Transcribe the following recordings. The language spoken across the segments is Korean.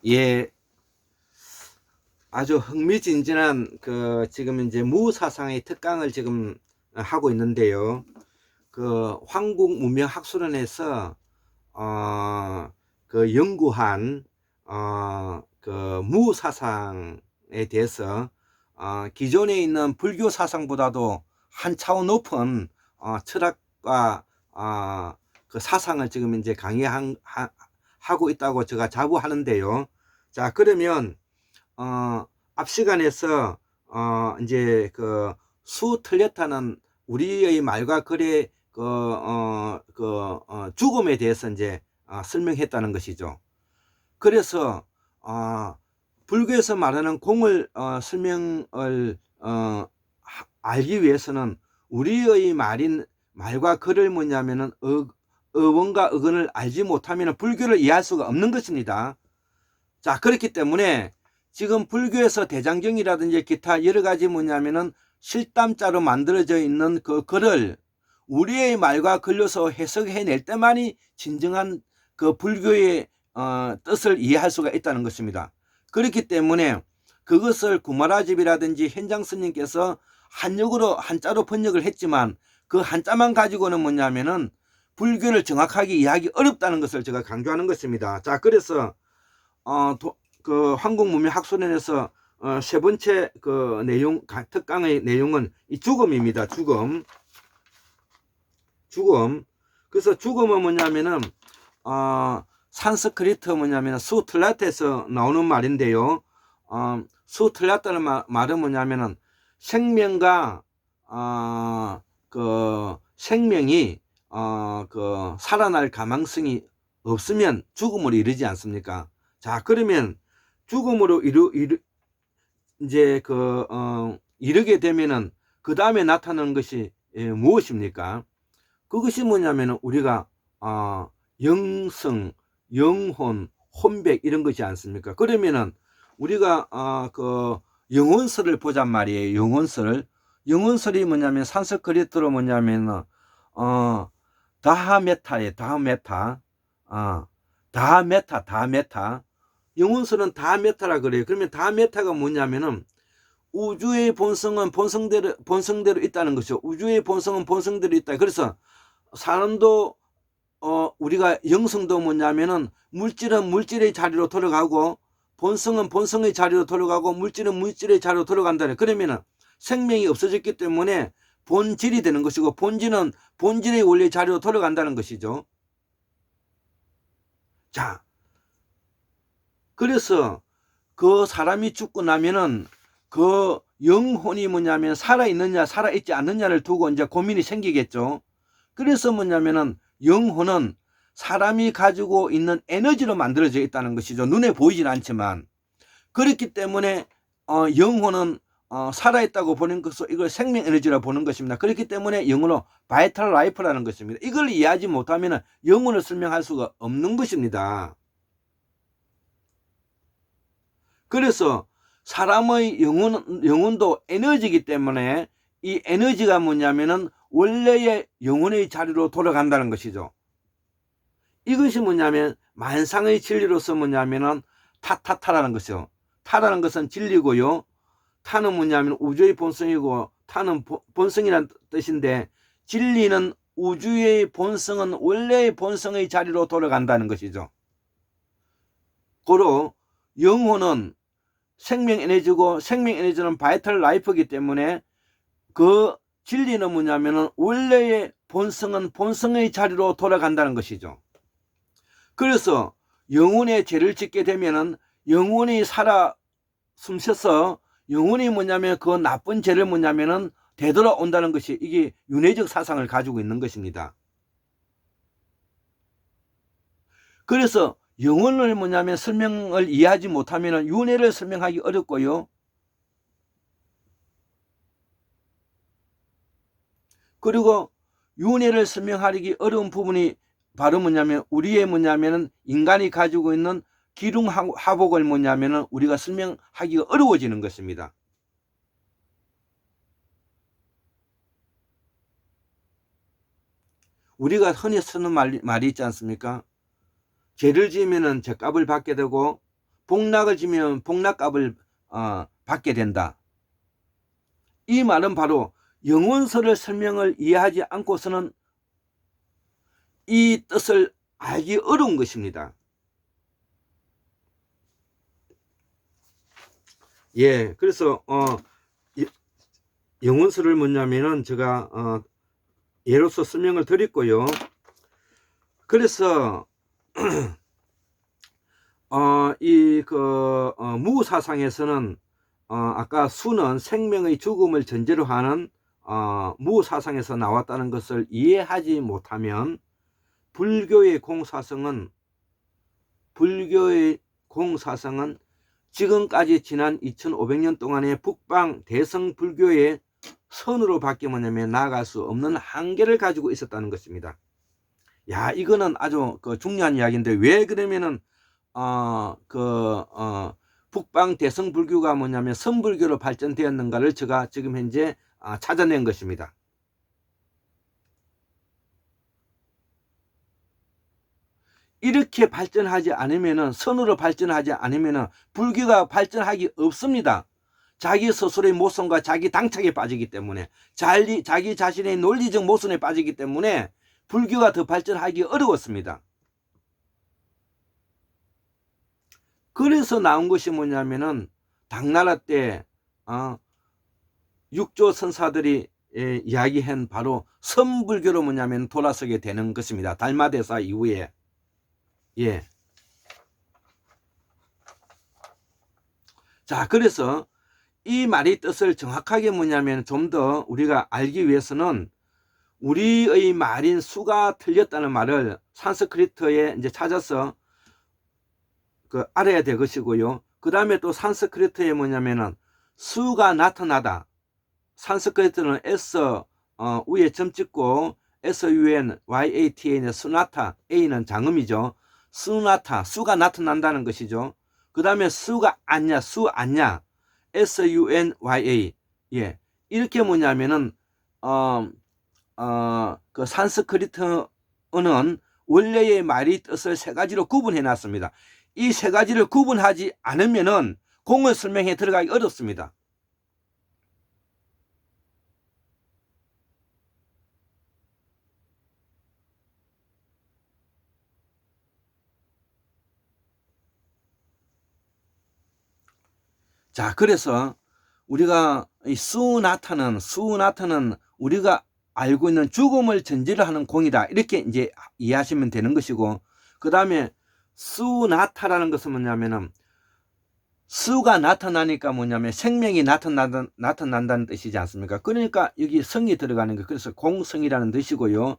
예, 아주 흥미진진한 지금 이제 무사상의 특강을 지금 하고 있는데요. 한국문명학술원에서 연구한 무사상에 대해서 기존에 있는 불교 사상보다도 한 차원 높은 철학과 그 사상을 지금 이제 하고 있다고 제가 자부하는데요. 자, 그러면 앞 시간에서 이제 수 틀렸다는 우리의 말과 글의 죽음에 대해서 이제 설명했다는 것이죠. 그래서 불교에서 말하는 공을 설명을 알기 위해서는 우리의 말과 글을 뭐냐면은 어원과 어근을 알지 못하면 불교를 이해할 수가 없는 것입니다. 자, 그렇기 때문에 지금 불교에서 대장경이라든지 기타 여러 가지 뭐냐면은 실담자로 만들어져 있는 그 글을 우리의 말과 글로서 해석해낼 때만이 진정한 그 불교의 뜻을 이해할 수가 있다는 것입니다. 그렇기 때문에 그것을 구마라집이라든지 현장 스님께서 한자로 번역을 했지만 그 한자만 가지고는 뭐냐면은 불교를 정확하게 이해하기 어렵다는 것을 제가 강조하는 것입니다. 자, 그래서 한국문명학술원에서 세 번째 특강의 내용은 이 죽음입니다. 죽음. 그래서 죽음은 뭐냐면은 산스크리트 뭐냐면 수틀라트에서 나오는 말인데요. 수틀라트는 말은 뭐냐면은 생명과 생명이 살아날 가망성이 없으면 죽음으로 이르지 않습니까? 자, 그러면 죽음으로 이르게 되면은 그 다음에 나타나는 것이 무엇입니까? 그것이 뭐냐면은 우리가 영성, 영혼, 혼백 이런 것이 않습니까? 그러면은 우리가 영혼설을 보잔 말이에요. 영혼설이 뭐냐면 산스크리트로 뭐냐면은 다하메타에 다하메타. 영혼설은 다하메타라 그래요. 그러면 다하메타가 뭐냐면은 우주의 본성은 본성대로 있다는 것이죠. 우주의 본성은 본성대로 있다. 그래서 사람도 우리가 영성도 뭐냐면은 물질은 물질의 자리로 돌아가고 본성은 본성의 자리로 돌아가고 물질은 물질의 자리로 돌아간다. 그러면은 생명이 없어졌기 때문에 본질이 되는 것이고 본질은 본질의 원리 자리로 돌아간다는 것이죠. 자, 그래서 그 사람이 죽고 나면은 그 영혼이 뭐냐면 살아있느냐 살아있지 않느냐를 두고 이제 고민이 생기겠죠. 그래서 뭐냐면은 영혼은 사람이 가지고 있는 에너지로 만들어져 있다는 것이죠. 눈에 보이진 않지만. 그렇기 때문에 영혼은 살아있다고 보는 것을 이걸 생명 에너지라고 보는 것입니다. 그렇기 때문에 영어로 바이탈 라이프라는 것입니다. 이걸 이해하지 못하면 영혼을 설명할 수가 없는 것입니다. 그래서 사람의 영혼도 에너지이기 때문에 이 에너지가 뭐냐면은 원래의 영혼의 자리로 돌아간다는 것이죠. 이것이 뭐냐면 만상의 진리로서 뭐냐면은 타라는 것이요. 타라는 것은 진리고요. 타는 뭐냐면 우주의 본성이고 타는 본성이라는 뜻인데 진리는 우주의 본성은 원래의 본성의 자리로 돌아간다는 것이죠. 고로 영혼은 생명 에너지고 생명 에너지는 바이탈 라이프이기 때문에 그 진리는 뭐냐면은 원래의 본성은 본성의 자리로 돌아간다는 것이죠. 그래서 영혼의 죄를 짓게 되면은 영혼이 살아 숨쉬어서 영혼이 뭐냐면 그 나쁜 죄를 뭐냐면은 되돌아온다는 것이 이게 윤회적 사상을 가지고 있는 것입니다. 그래서 영혼을 뭐냐면 설명을 이해하지 못하면 윤회를 설명하기 어렵고요. 그리고 윤회를 설명하기 어려운 부분이 바로 뭐냐면 우리의 뭐냐면은 인간이 가지고 있는 기lum하복을 뭐냐면은 우리가 설명하기가 어려워지는 것입니다. 우리가 흔히 쓰는 말이 있지 않습니까? 죄를 지으면은 죄값을 받게 되고 복락을 지면 복락값을 받게 된다. 이 말은 바로 영원설을 설명을 이해하지 않고서는 이 뜻을 알기 어려운 것입니다. 예, 그래서 영원설을 뭐냐면은 제가 예로서 설명을 드렸고요. 그래서 무사상에서는 아까 수는 생명의 죽음을 전제로 하는 무사상에서 나왔다는 것을 이해하지 못하면 불교의 공사성은 지금까지 지난 2500년 동안의 북방 대성 불교의 선으로 밖에 뭐냐면 나아갈 수 없는 한계를 가지고 있었다는 것입니다. 야, 이거는 아주 중요한 이야기인데, 왜 그러면은 북방 대성 불교가 뭐냐면 선불교로 발전되었는가를 제가 지금 현재 찾아낸 것입니다. 이렇게 발전하지 않으면은, 선으로 발전하지 않으면은 불교가 발전하기 없습니다. 자기 스스로의 모순과 자기 당착에 빠지기 때문에, 자기 자신의 논리적 모순에 빠지기 때문에 불교가 더 발전하기 어려웠습니다. 그래서 나온 것이 뭐냐면은 당나라 때 육조 선사들이 이야기한 바로 선불교로 뭐냐면 돌아서게 되는 것입니다. 달마대사 이후에. 예. 자, 그래서 이 말의 뜻을 정확하게 뭐냐면 좀 더 우리가 알기 위해서는 우리의 말인 수가 틀렸다는 말을 산스크리트에 이제 찾아서 알아야 될 것이고요. 그 다음에 또 산스크리트에 뭐냐면은 수가 나타나다. 산스크리트는 S 위에 점 찍고 SUNYATA는 수나타, A는 장음이죠. 수나타, 수가 나타난다는 것이죠. 그 다음에 수가 않냐, 수 않냐, SUNYA. 예, 이렇게 뭐냐면은 그 산스크리트어는 원래의 말의 뜻을 세 가지로 구분해 놨습니다. 이 세 가지를 구분하지 않으면은 공을 설명해 들어가기 어렵습니다. 자, 그래서 우리가 이 수나타는 우리가 알고 있는 죽음을 전제로 하는 공이다. 이렇게 이제 이해하시면 되는 것이고, 그 다음에 수나타라는 것은 뭐냐면은 수가 나타나니까 뭐냐면 생명이 나타난다는 뜻이지 않습니까? 그러니까 여기 성이 들어가는 거, 그래서 공성이라는 뜻이고요.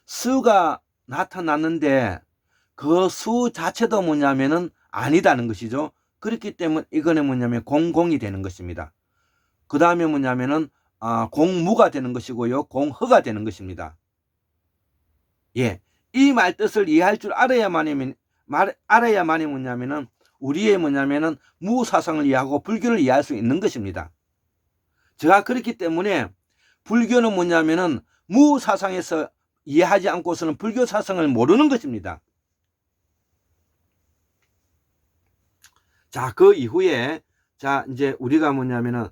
수가 나타났는데 그 수 자체도 뭐냐면은 아니다는 것이죠. 그렇기 때문에 이거는 뭐냐면 공공이 되는 것입니다. 그 다음에 뭐냐면은 공무가 되는 것이고요. 공허가 되는 것입니다. 예, 이 말 뜻을 이해할 줄 알아야만이 뭐냐면은 우리의 뭐냐면은 무사상을 이해하고 불교를 이해할 수 있는 것입니다. 제가 그렇기 때문에 불교는 뭐냐면은 무사상에서 이해하지 않고서는 불교 사상을 모르는 것입니다. 자, 그 이후에 이제 우리가 뭐냐면은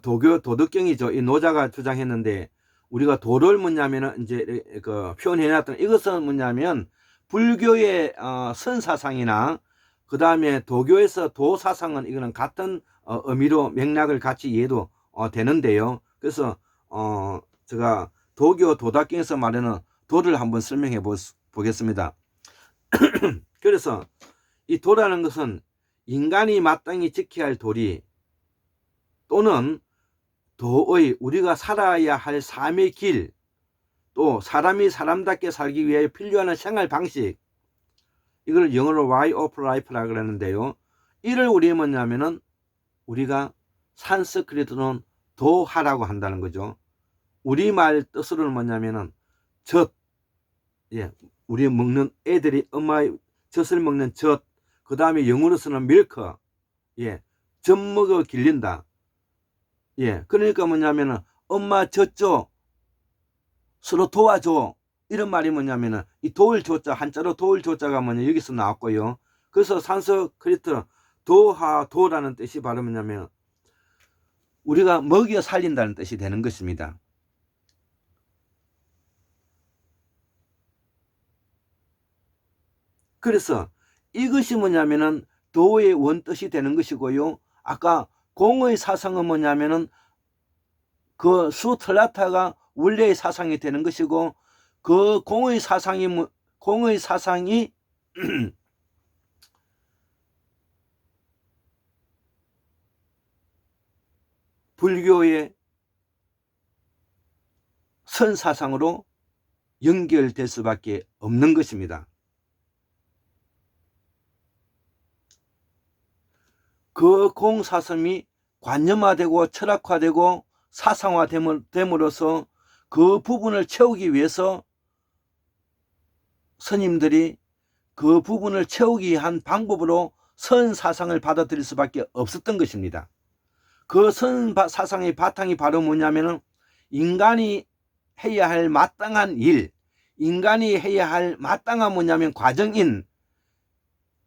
도덕경이죠. 이 노자가 주장했는데, 우리가 도를 뭐냐면은 이제 표현해놨던 이것은 뭐냐면 불교의 선사상이나 그 다음에 도교에서 도사상은 이거는 같은 의미로 맥락을 같이 이해도 되는데요. 그래서 제가 도교 도덕경에서 말하는 도를 한번 설명해 보겠습니다. 그래서 이 도라는 것은 인간이 마땅히 지켜야 할 도리, 또는 도의 우리가 살아야 할 삶의 길, 또 사람이 사람답게 살기 위해 필요한 생활 방식, 이걸 영어로 way of life라고 그러는데요. 이를 우리 뭐냐면은 우리가 산스크리트는 도하라고 한다는 거죠. 우리말 뜻으로는 뭐냐면은 젖, 예, 우리 먹는 애들이 엄마의 젖을 먹는 젖, 그 다음에 영어로서는 밀크, 예, 젖 먹어 길린다. 예, 그러니까 뭐냐면은 엄마 젖 줘, 서로 도와줘, 이런 말이 뭐냐면은 이 도울 조자, 한자로 도울 조자가 뭐냐 여기서 나왔고요. 그래서 산스크리트 도라는 뜻이 바로 뭐냐면 우리가 먹여 살린다는 뜻이 되는 것입니다. 그래서 이것이 뭐냐면은 도의 원뜻이 되는 것이고요. 아까 공의 사상은 뭐냐면은 그 수틀라타가 원래의 사상이 되는 것이고, 그 공의 사상이 불교의 선사상으로 연결될 수밖에 없는 것입니다. 그 공사성이 관념화되고 철학화되고 사상화됨으로써 그 부분을 채우기 위해서 스님들이 그 부분을 채우기 위한 방법으로 선사상을 받아들일 수밖에 없었던 것입니다. 그 선사상의 바탕이 바로 뭐냐면은 인간이 해야 할 마땅한 일, 인간이 해야 할 마땅한 뭐냐면 과정인,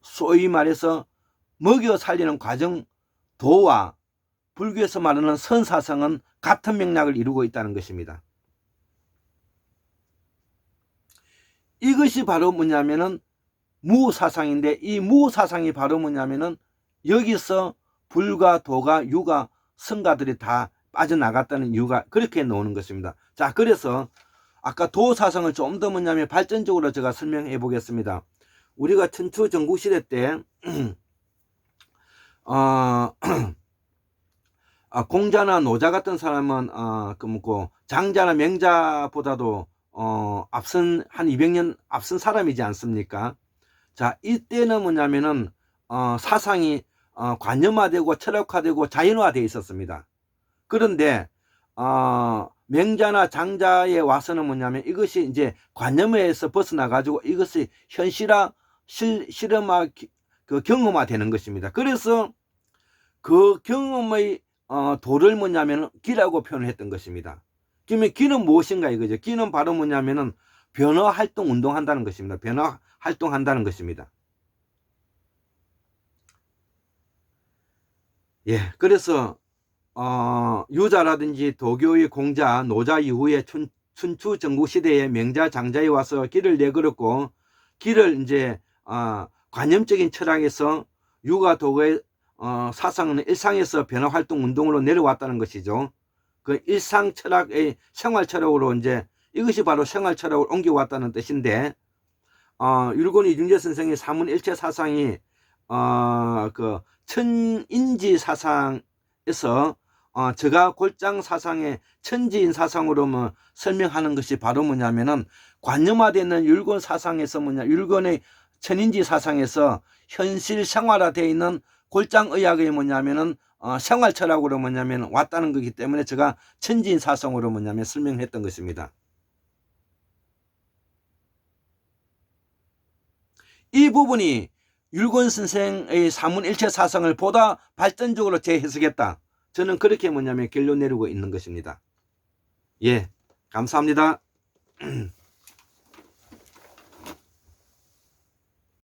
소위 말해서 먹여 살리는 과정, 도와 불교에서 말하는 선사상은 같은 맥락을 이루고 있다는 것입니다. 이것이 바로 뭐냐면은 무사상인데, 이 무사상이 바로 뭐냐면은 여기서 불과 도가 유가 성가들이 다 빠져나갔다는 이유가 그렇게 나오는 것입니다. 자, 그래서 아까 도사상을 좀 더 뭐냐면 발전적으로 제가 설명해 보겠습니다. 우리가 천추 전국시대 때 공자나 노자 같은 사람은 장자나 맹자보다도 앞선 한 200년 앞선 사람이지 않습니까? 자, 이때는 뭐냐면은 사상이 관념화되고 철학화되고 자연화되어 있었습니다. 그런데 맹자나 장자에 와서는 뭐냐면 이것이 이제 관념에서 벗어나 가지고 이것이 실험화 경험화되는 것입니다. 그래서 그 경험의 도를 뭐냐면 기라고 표현을 했던 것입니다. 그러면 기는 무엇인가 이거죠. 기는 바로 뭐냐면은 변화 활동 운동한다는 것입니다. 변화 활동한다는 것입니다. 예, 그래서 유자라든지 도교의 공자, 노자 이후에 춘추 전국시대의 맹자, 장자에 와서 길을 내걸었고, 길을 이제 관념적인 철학에서 유가 도의 사상은 일상에서 변화활동 운동으로 내려왔다는 것이죠. 그 일상 철학의 생활 철학으로 이제 이것이 바로 생활 철학으로 옮겨왔다는 뜻인데, 율곡 이중재 선생의 사문일체 사상이 그 천인지 사상에서 저가 골장 사상의 천지인 사상으로 설명하는 것이 바로 뭐냐면은 관념화되는 율곡 사상에서 율곡의 천인지 사상에서 현실 생활화되어 있는 골장의학의 뭐냐면은 생활 철학으로 뭐냐면 왔다는 거기 때문에 제가 천지인 사상으로 뭐냐면 설명했던 것입니다. 이 부분이 율곡 선생의 사문일체 사상을 보다 발전적으로 재해석했다. 저는 그렇게 뭐냐면 결론 내리고 있는 것입니다. 예, 감사합니다.